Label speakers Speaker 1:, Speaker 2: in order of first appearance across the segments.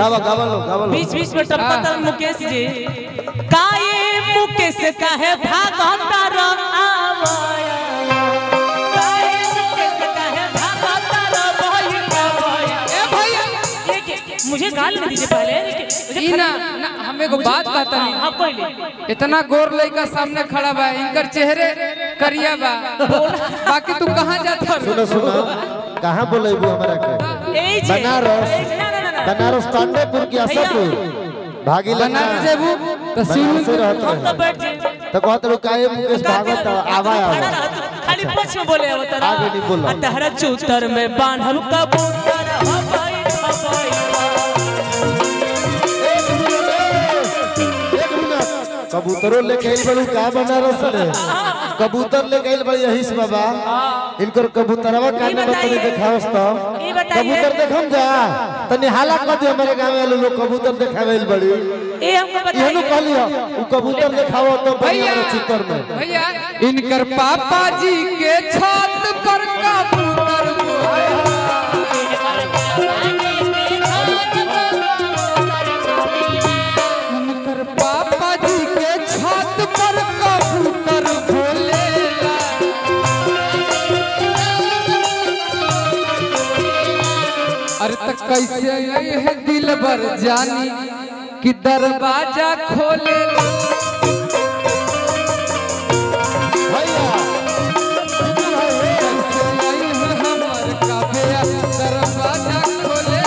Speaker 1: बीच बीच में टपकता मुकेश जी काए मुकेश काहे भागता रो आवया काए मुकेश काहे भागता रो भैया ए भैया मुझे गाल नहीं दीजिए पहले
Speaker 2: ई ना हमें को बात कहता नहीं
Speaker 1: आप पहले
Speaker 2: इतना गोर लड़का सामने खड़ा बा इनकर चेहरे करिया बा बाकी तू कहां जाता
Speaker 3: सुनो कहां बोलेबू हमरा के बनारस पांडेपुर की आशापुर भागी लगा
Speaker 2: जेबू तो सीन
Speaker 3: से रहत
Speaker 1: तो बैठ जी
Speaker 3: तो कहत रो काहे मुकेश भागत आवा
Speaker 1: खाली पछ में बोले आवत
Speaker 3: आगे नहीं बोला
Speaker 1: तहरा चूतर में बांधल कबूतर हवाई
Speaker 3: कबूतरों लेके आइल बड़ू का बनारस रे कबूतर लेके आइल बड़ी यही से बाबा इनकर कबूतरवा काने बतनी देखावस तो कबूतर देखम जा तनी हाला क दे हमरे गांव वाले लोग कबूतर देखावेल बड़ी
Speaker 1: ए हमको बताइए
Speaker 3: इहनु कहलियो उ कबूतर देखावो तो
Speaker 2: भैया
Speaker 3: चित्तर में
Speaker 2: भैया इनकर पापा जी के छत पर कबूतर इनकर पापा जी के छत पर कबूतर बोलेला अरे तक कैसे है दिल भर जानी कि दरवाजा खोले
Speaker 3: भैया
Speaker 2: हमर काबे दरवाजा खोले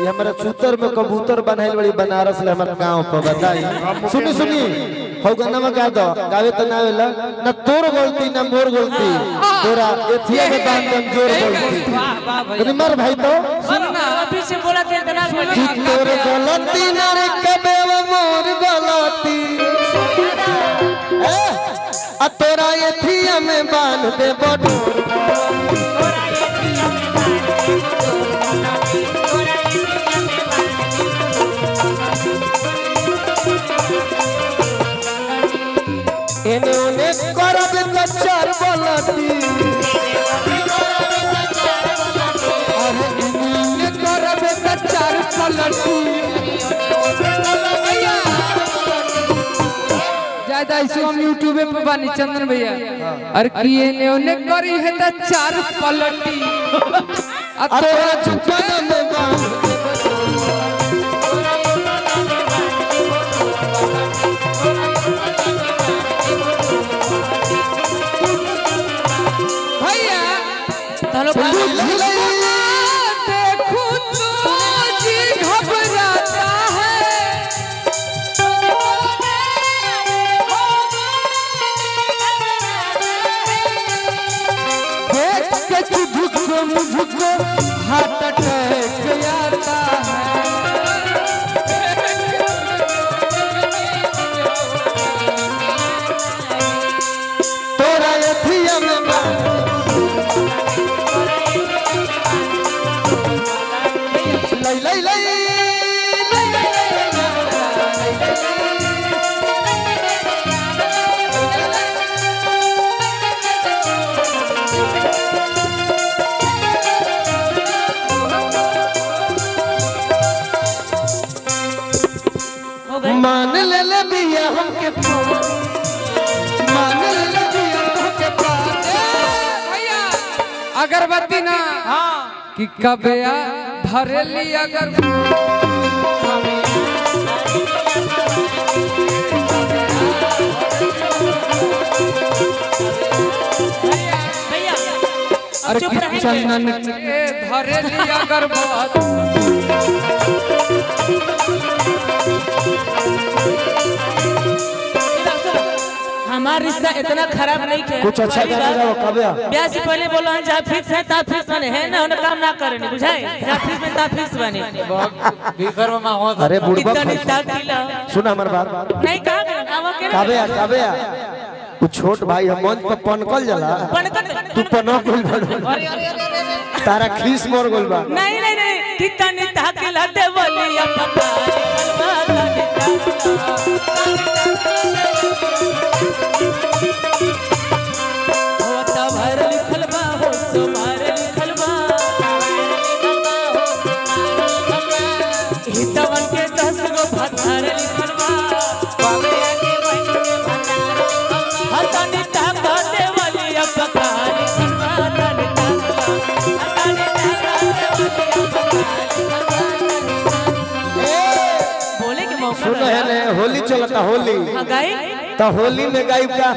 Speaker 3: ये हमारा चूतर में कबूतर बनाइल बड़ी बनारस ले हमारे गांव पर बताई सुनी हो गाना में गा दो गावे तो ना वेला ना तोर गलती ना मोर गलती तोरा एथिया में बांध दम जोर गलती तनी मर भाई तो
Speaker 1: सुनना अभी से बोला थे इतना
Speaker 3: कि तोर गलती ना रे कबे वो मोर गलती आ तोरा एथिया में बांध दे बडोर एने ओने करब त चार बोलती
Speaker 2: अरे इन्हें करब त चार पलटी ज्यादा इसे हम यूट्यूब पे बानी चंदन भैया अरे किए ने ओने करी है त चार पलटी आ तोरा
Speaker 3: चुपना में बांध
Speaker 2: भैया
Speaker 1: चलो
Speaker 2: देखो तो जी घबराता है देख के तुझको मुझको हार्ट अटैक आता है
Speaker 3: तोरा एथिया में बांध लई मान ले ले बिया हमके मान ले ले बिया हमके
Speaker 2: भैया अगरबत्ती ना कि कबया धरेली अगर
Speaker 1: भैया
Speaker 2: अरे
Speaker 1: चुप रहेंगे
Speaker 2: चंदन के धरेली अगर बात
Speaker 1: हमारा रिश्ता इतना खराब नहीं है
Speaker 3: कुछ अच्छा गाना गाओ कबे
Speaker 1: ब्याह से पहले बोला है जहाँ फिक्स है ता फिक्स बने है ना काम ना करने बुझाए जहाँ फिक्स में ता फिक्स बने
Speaker 2: भीतर में हो
Speaker 3: अरे बुढ़बा
Speaker 1: इतना निस्तार किला
Speaker 3: सुन हमर बात
Speaker 1: नहीं कहा
Speaker 3: कबे तू छोट भाई हम मंच पर पनकल जला तू पनक गइल तारा खीस मोर गइल बा
Speaker 1: नहीं नहीं नहीं कितना निस्तार किला दे बोलिया पता ओ तब हर लिखल बा पवन के 10 गो भतार लिखल बा बाबे आगे बहन के भतार हतनी ताका देवली अब का लिखल बा तनी ताका हतनी ताका देवली अब बोले के मौका
Speaker 3: सुन है ने होली चलता होली
Speaker 1: हां गाई
Speaker 3: तो होली में गायब का